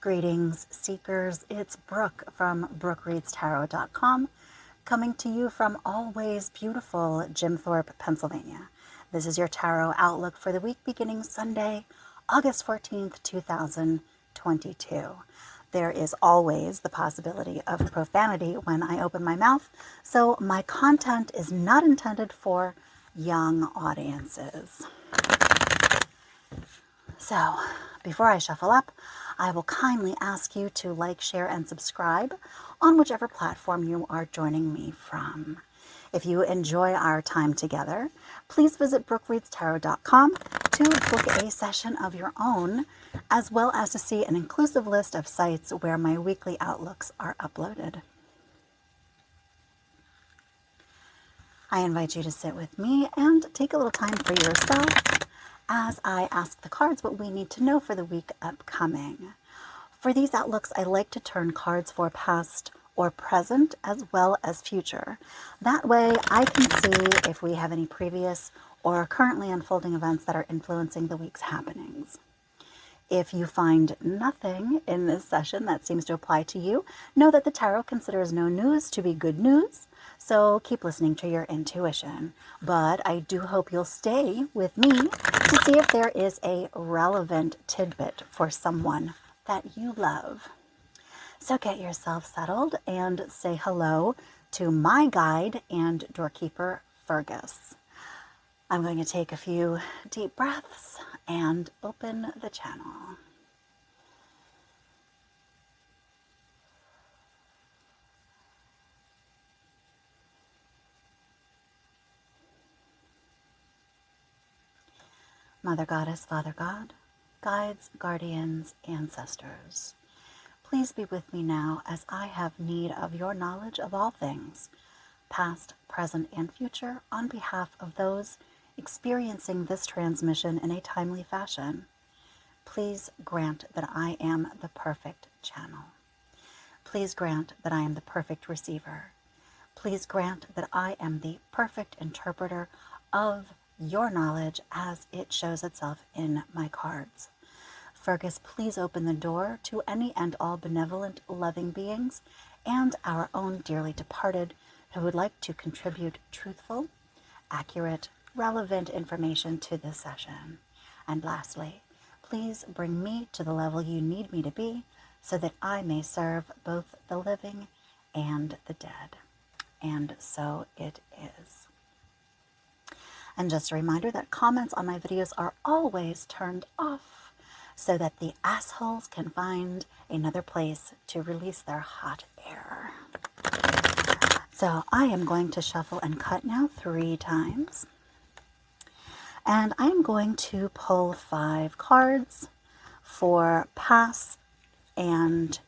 Greetings, seekers. It's Brooke from BrookeReadsTarot.com, coming to you from always beautiful Jim Thorpe, Pennsylvania. This is your tarot outlook for the week beginning Sunday, August 14th, 2022. There is always the possibility of profanity when I open my mouth, so my content is not intended for young audiences. So, before I shuffle up, I will kindly ask you to like, share, and subscribe on whichever platform you are joining me from. If you enjoy our time together, please visit BrookeReadsTarot.com to book a session of your own, as well as to see an inclusive list of sites where my weekly outlooks are uploaded. I invite you to sit with me and take a little time for yourself as I ask the cards what we need to know for the week upcoming. For these outlooks, I like to turn cards for past or present as well as future. That way I can see if we have any previous or currently unfolding events that are influencing the week's happenings. If you find nothing in this session that seems to apply to you, know that the tarot considers no news to be good news, so keep listening to your intuition. But I do hope you'll stay with me to see if there is a relevant tidbit for someone that you love. So get yourself settled and say hello to my guide and doorkeeper, Fergus. I'm going to take a few deep breaths and open the channel. Mother Goddess, Father God, guides, guardians, ancestors, please be with me now as I have need of your knowledge of all things, past, present, and future, on behalf of those experiencing this transmission in a timely fashion. Please grant that I am the perfect channel. Please grant that I am the perfect receiver. Please grant that I am the perfect interpreter of your knowledge as it shows itself in my cards. Fergus, please open the door to any and all benevolent, loving beings and our own dearly departed who would like to contribute truthful, accurate, relevant information to this session. And lastly, please bring me to the level you need me to be so that I may serve both the living and the dead. And so it is. And just a reminder that comments on my videos are always turned off so that the assholes can find another place to release their hot air. So I am going to shuffle and cut now 3 times. And I'm going to pull 5 cards for past and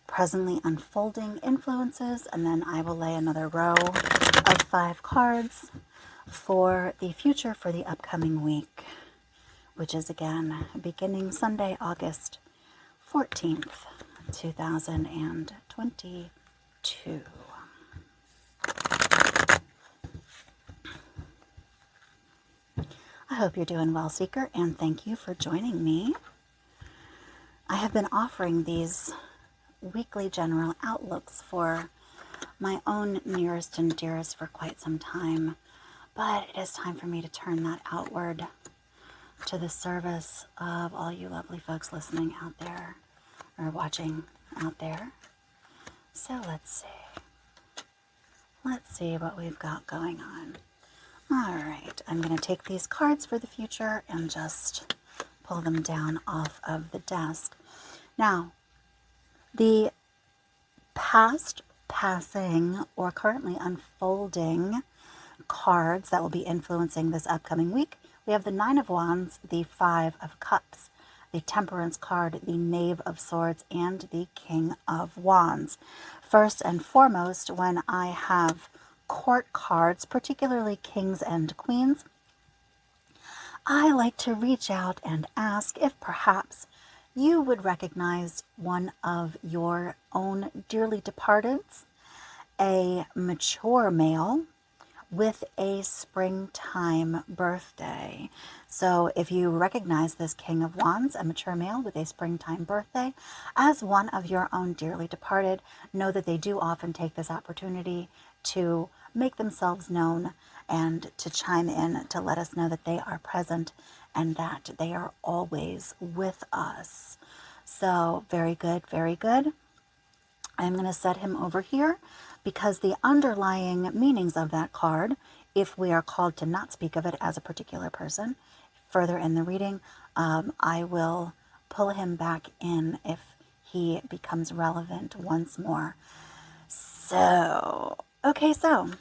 presently unfolding influences, and then I will lay another row of 5 cards for the future for the upcoming week, which is again beginning Sunday, August 14th, 2022. I hope you're doing well, Seeker, and thank you for joining me. I have been offering these weekly general outlooks for my own nearest and dearest for quite some time, but it is time for me to turn that outward to the service of all you lovely folks listening out there or watching out there. So let's see. Let's see what we've got going on. All right, I'm going to take these cards for the future and just pull them down off of the desk. Now, the past, passing, or currently unfolding cards that will be influencing this upcoming week, we have the 9 of Wands, the 5 of Cups, the Temperance card, the Knave of Swords, and the King of Wands. First and foremost, when I have court cards, particularly kings and queens, I like to reach out and ask if perhaps you would recognize one of your own dearly departeds, a mature male, with a springtime birthday. So if you recognize this King of Wands, a mature male with a springtime birthday, as one of your own dearly departed, know that they do often take this opportunity to make themselves known and to chime in to let us know that they are present and that they are always with us. So very good, very good. I'm going to set him over here because the underlying meanings of that card, if we are called to not speak of it as a particular person, further in the reading, I will pull him back in if he becomes relevant once more. So, okay, so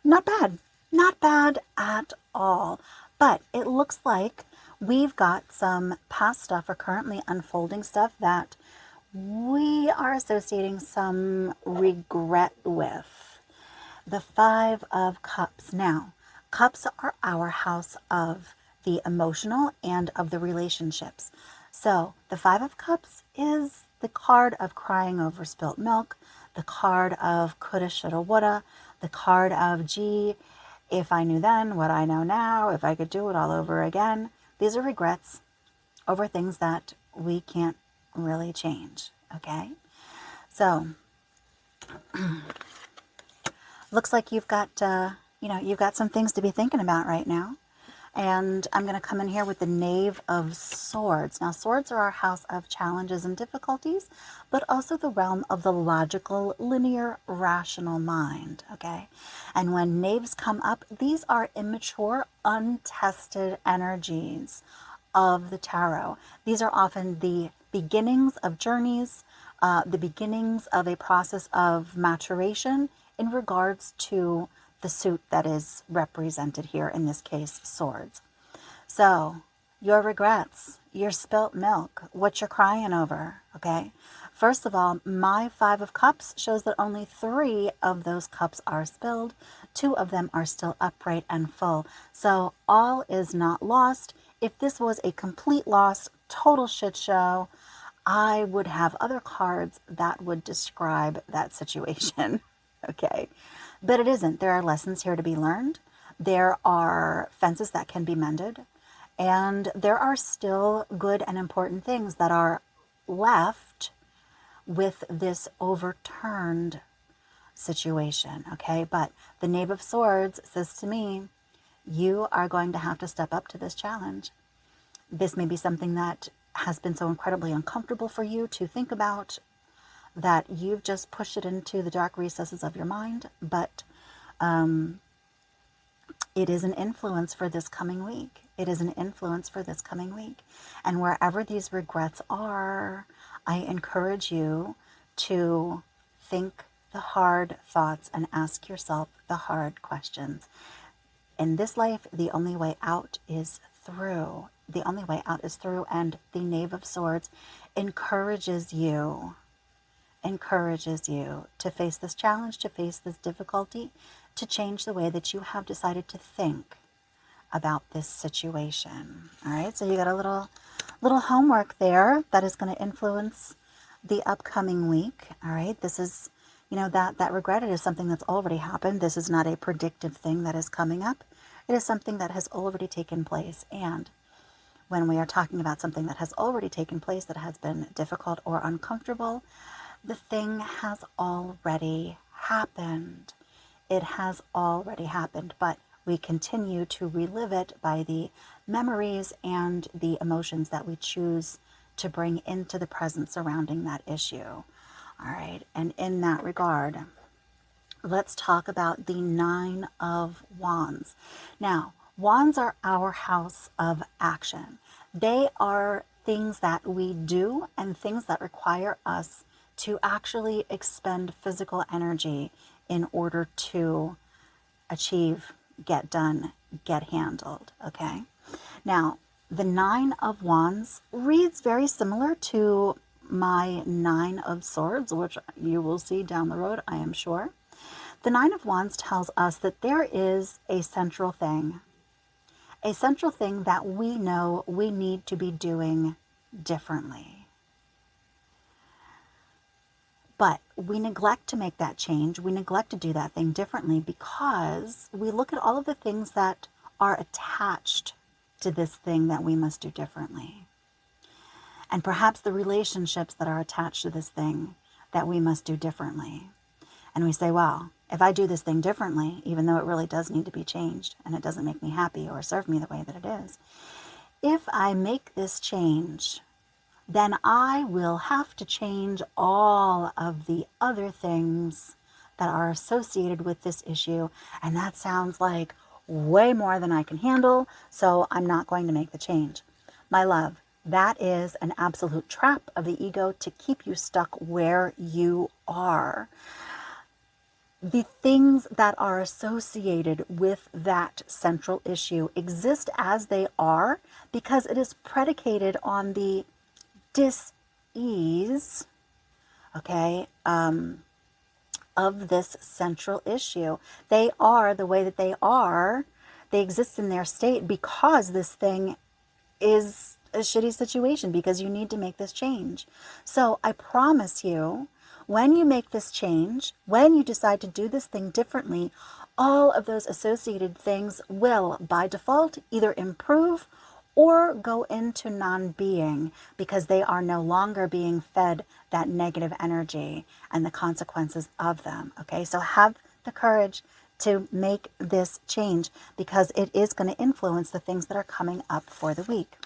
not bad. Not bad at all. But it looks like we've got some past stuff or currently unfolding stuff that we are associating some regret with. The Five of Cups. Now, cups are our house of the emotional and of the relationships. So the Five of Cups is the card of crying over spilt milk, the card of coulda, shoulda, woulda, the card of, gee, if I knew then what I know now, if I could do it all over again. These are regrets over things that we can't really change, okay? So, looks like you've got, you've got some things to be thinking about right now. And I'm going to come in here with the Knave of Swords. Now, swords are our house of challenges and difficulties, but also the realm of the logical, linear, rational mind, okay? And when knaves come up, these are immature, untested energies of the tarot. These are often the beginnings of journeys, the beginnings of a process of maturation in regards to the suit that is represented here, in this case, swords. So, your regrets, your spilt milk, what you're crying over, okay? First of all, my Five of Cups shows that only 3 of those cups are spilled. 2 of them are still upright and full. So, all is not lost. If this was a complete loss, total shit show, I would have other cards that would describe that situation, okay? But it isn't. There are lessons here to be learned. There are fences that can be mended. And there are still good and important things that are left with this overturned situation, okay? But the Knave of Swords says to me, you are going to have to step up to this challenge. This may be something that has been so incredibly uncomfortable for you to think about that you've just pushed it into the dark recesses of your mind, but it is an influence for this coming week. It is an influence for this coming week. And wherever these regrets are, I encourage you to think the hard thoughts and ask yourself the hard questions. In this life, the only way out is through. The only way out is through, and the Knave of Swords encourages you to face this challenge, to face this difficulty, to change the way that you have decided to think about this situation. All right, so you got a little homework there that is going to influence the upcoming week. All right, this is, that regret, it is something that's already happened. This is not a predictive thing that is coming up. It is something that has already taken place. And when we are talking about something that has already taken place, that has been difficult or uncomfortable, the thing has already happened. It has already happened, but we continue to relive it by the memories and the emotions that we choose to bring into the present surrounding that issue. All right, and in that regard, let's talk about the Nine of Wands. Now, wands are our house of action. They are things that we do and things that require us to actually expend physical energy in order to achieve, get done, get handled, okay? Now, the Nine of Wands reads very similar to my Nine of Swords, which you will see down the road, I am sure. The Nine of Wands tells us that there is a central thing that we know we need to be doing differently. But we neglect to make that change. We neglect to do that thing differently because we look at all of the things that are attached to this thing that we must do differently. And perhaps the relationships that are attached to this thing that we must do differently. And we say, well, if I do this thing differently, even though it really does need to be changed and it doesn't make me happy or serve me the way that it is, if I make this change, then I will have to change all of the other things that are associated with this issue. And that sounds like way more than I can handle, so I'm not going to make the change. My love, that is an absolute trap of the ego to keep you stuck where you are. The things that are associated with that central issue exist as they are because it is predicated on the dis-ease, okay, of this central issue. They are the way that they are. They exist in their state because this thing is a shitty situation, because you need to make this change. So I promise you, when you make this change, when you decide to do this thing differently, all of those associated things will, by default, either improve or go into non-being because they are no longer being fed that negative energy and the consequences of them. Okay, so have the courage to make this change because it is going to influence the things that are coming up for the week.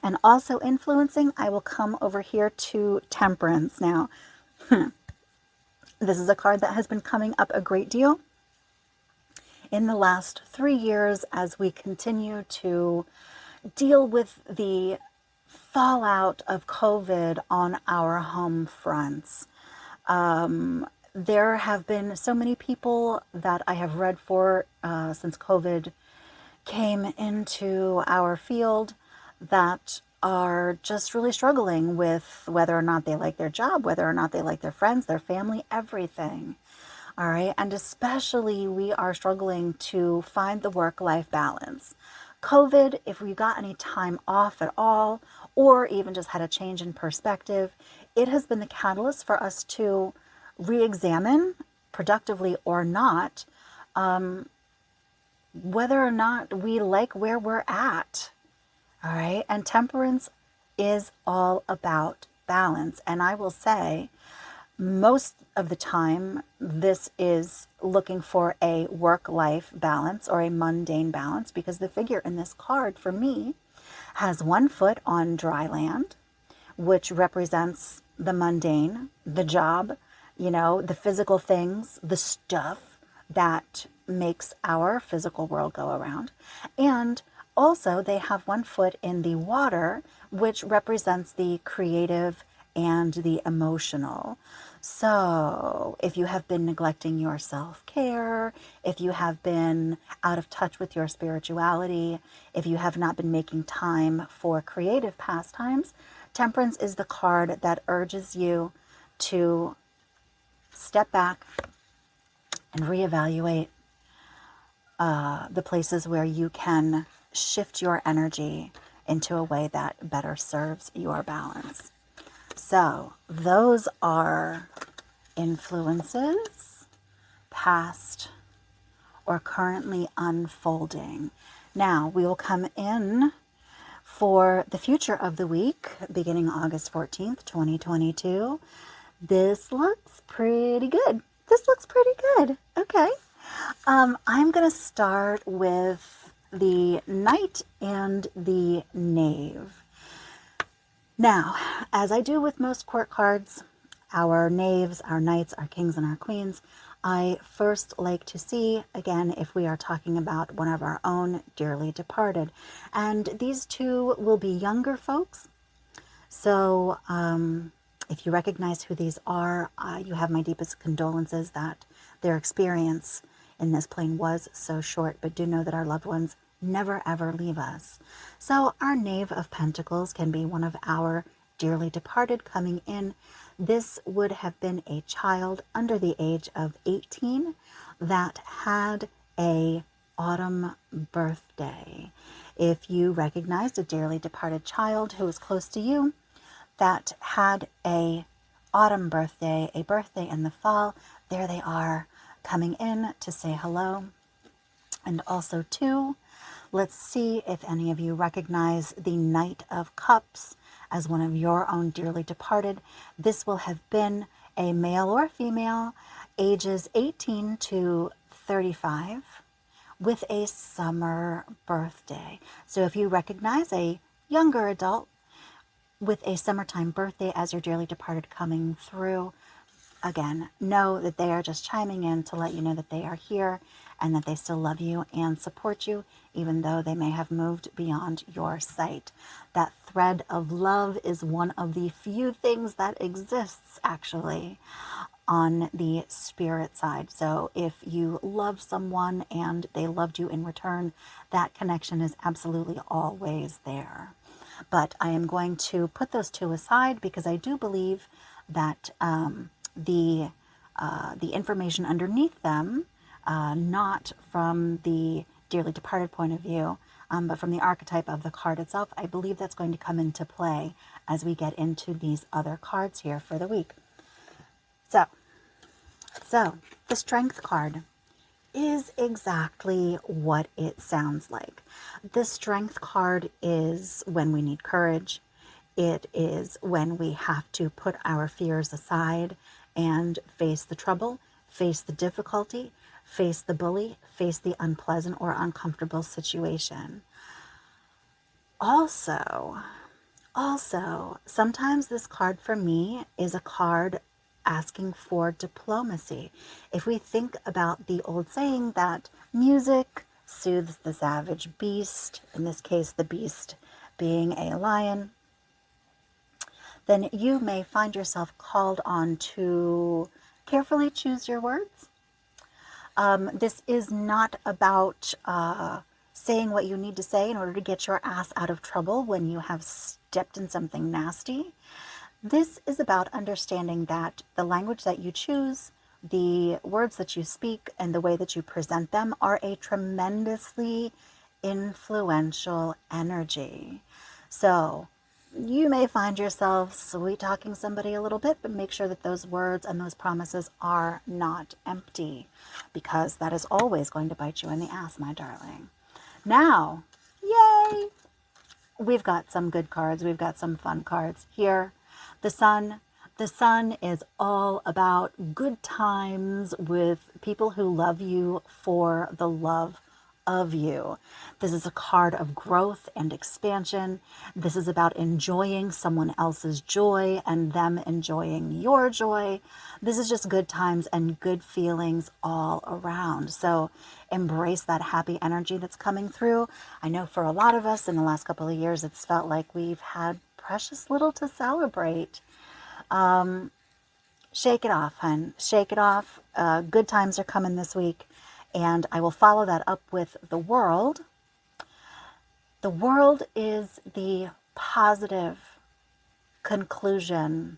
And also influencing, I will come over here to Temperance now. This is a card that has been coming up a great deal in the last 3 years as we continue to deal with the fallout of COVID on our home fronts. There have been so many people that I have read for since COVID came into our field that are just really struggling with whether or not they like their job, whether or not they like their friends, their family, everything. All right. And especially we are struggling to find the work-life balance. COVID, if we got any time off at all, or even just had a change in perspective, it has been the catalyst for us to re-examine, productively or not, whether or not we like where we're at. All right. And Temperance is all about balance. And I will say, most of the time, this is looking for a work-life balance or a mundane balance, because the figure in this card for me has one foot on dry land, which represents the mundane, the job, the physical things, the stuff that makes our physical world go around. And also, they have one foot in the water, which represents the creative and the emotional. So if you have been neglecting your self-care, if you have been out of touch with your spirituality, if you have not been making time for creative pastimes, Temperance is the card that urges you to step back and reevaluate the places where you can shift your energy into a way that better serves your balance. So those are influences, past or currently unfolding. Now we will come in for the future of the week, beginning August 14th, 2022. This looks pretty good. Okay. I'm going to start with the Knight and the Knave. Now, as I do with most court cards, our knaves, our knights, our kings, and our queens, I first like to see, again, if we are talking about one of our own dearly departed. And these two will be younger folks. So if you recognize who these are, you have my deepest condolences that their experience in this plane was so short, but do know that our loved ones never ever leave us. So our Knave of Pentacles can be one of our dearly departed coming in. This would have been a child under the age of 18 that had a autumn birthday. If you recognized a dearly departed child who was close to you that had a autumn birthday, a birthday in the fall. There they are, coming in to say hello. And also, too, let's see if any of you recognize the Knight of Cups as one of your own dearly departed. This will have been a male or female, ages 18 to 35, with a summer birthday. So if you recognize a younger adult with a summertime birthday as your dearly departed coming through, again, know that they are just chiming in to let you know that they are here and that they still love you and support you, even though they may have moved beyond your sight. That thread of love is one of the few things that exists, actually, on the spirit side. So if you love someone and they loved you in return, that connection is absolutely always there. But I am going to put those two aside because I do believe that the information underneath them, not from the dearly departed point of view, but from the archetype of the card itself, I believe that's going to come into play as we get into these other cards here for the week. So the Strength card is exactly what it sounds like. The Strength card is when we need courage. It is when we have to put our fears aside and face the trouble, face the difficulty, face the bully, face the unpleasant or uncomfortable situation. Also, sometimes this card for me is a card asking for diplomacy. If we think about the old saying that music soothes the savage beast, in this case, the beast being a lion, then you may find yourself called on to carefully choose your words. This is not about saying what you need to say in order to get your ass out of trouble when you have stepped in something nasty. This is about understanding that the language that you choose, the words that you speak, and the way that you present them are a tremendously influential energy. So you may find yourself sweet talking somebody a little bit, but make sure that those words and those promises are not empty, because that is always going to bite you in the ass, my darling. Now, yay! We've got some good cards. We've got some fun cards here. The Sun. The Sun is all about good times with people who love you for the love of you. This is a card of growth and expansion. This is about enjoying someone else's joy and them enjoying your joy. This is just good times and good feelings all around. So embrace that happy energy that's coming through. I know for a lot of us in the last couple of years, it's felt like we've had precious little to celebrate. Shake it off, hun. Shake it off. Good times are coming this week. And I will follow that up with the World. The World is the positive conclusion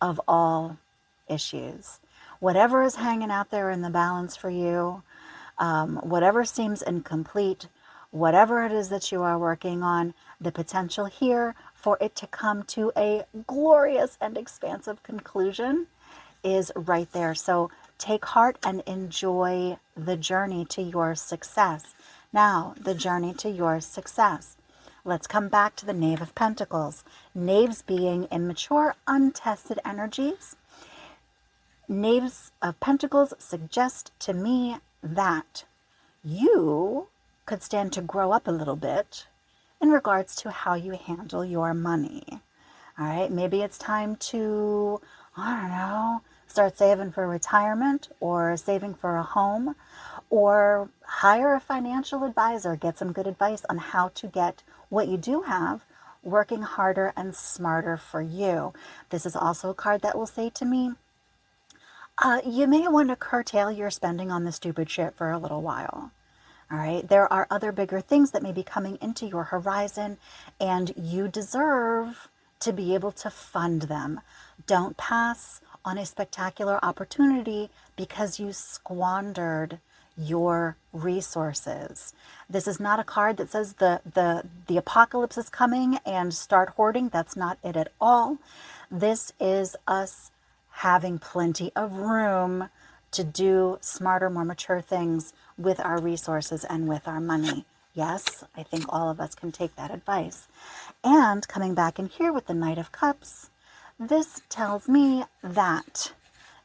of all issues. Whatever is hanging out there in the balance for you, whatever seems incomplete, whatever it is that you are working on, the potential here for it to come to a glorious and expansive conclusion is right there. So take heart and enjoy the journey to your success. Now, the journey to your success. Let's come back to the Knave of Pentacles. Knaves being immature, untested energies. Knaves of Pentacles suggest to me that you could stand to grow up a little bit in regards to how you handle your money. All right, maybe it's time to, I don't know, start saving for retirement or saving for a home, or hire a financial advisor, get some good advice on how to get what you do have working harder and smarter for you. This is also a card that will say to me, you may want to curtail your spending on the stupid shit for a little while. All right, there are other bigger things that may be coming into your horizon, and you deserve to be able to fund them. Don't pass on a spectacular opportunity because you squandered your resources. This is not a card that says the apocalypse is coming and start hoarding. That's not it at all. This is us having plenty of room to do smarter, more mature things with our resources and with our money. Yes, I think all of us can take that advice. And coming back in here with the Knight of Cups, this tells me that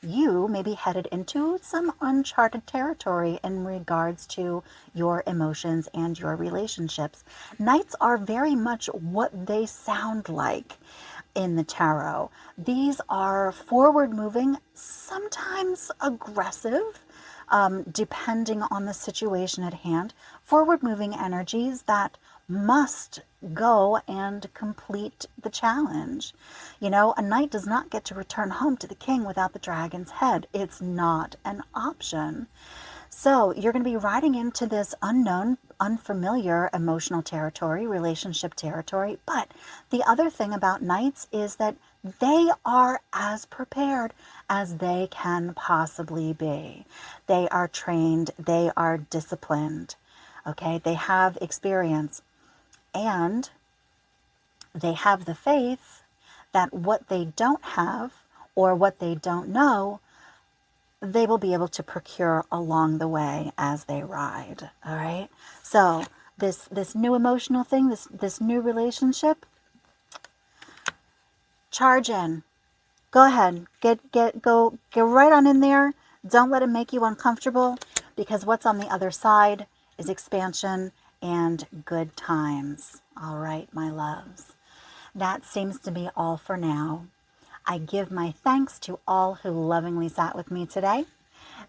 you may be headed into some uncharted territory in regards to your emotions and your relationships. Knights are very much what they sound like in the tarot. These are forward moving, sometimes aggressive, depending on the situation at hand, forward moving energies that must go and complete the challenge. You know, a knight does not get to return home to the king without the dragon's head. It's not an option. So you're going to be riding into this unknown, unfamiliar emotional territory, relationship territory. But the other thing about knights is that they are as prepared as they can possibly be. They are trained, they are disciplined, okay? They have experience, and they have the faith that what they don't have or what they don't know, they will be able to procure along the way as they ride. All right. So this new emotional thing, this new relationship, charge in. Go ahead. Go right on in there. Don't let it make you uncomfortable, because what's on the other side is expansion and good times. All right, my loves. That seems to be all for now. I give my thanks to all who lovingly sat with me today.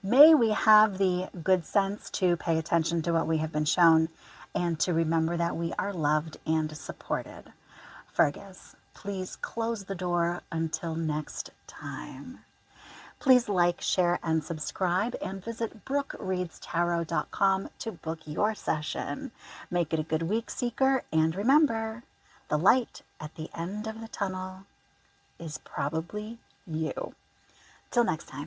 May we have the good sense to pay attention to what we have been shown and to remember that we are loved and supported. Fergus, please close the door until next time. Please like, share, and subscribe, and visit BrookeReadsTarot.com to book your session. Make it a good week, Seeker, and remember, the light at the end of the tunnel is probably you. Till next time.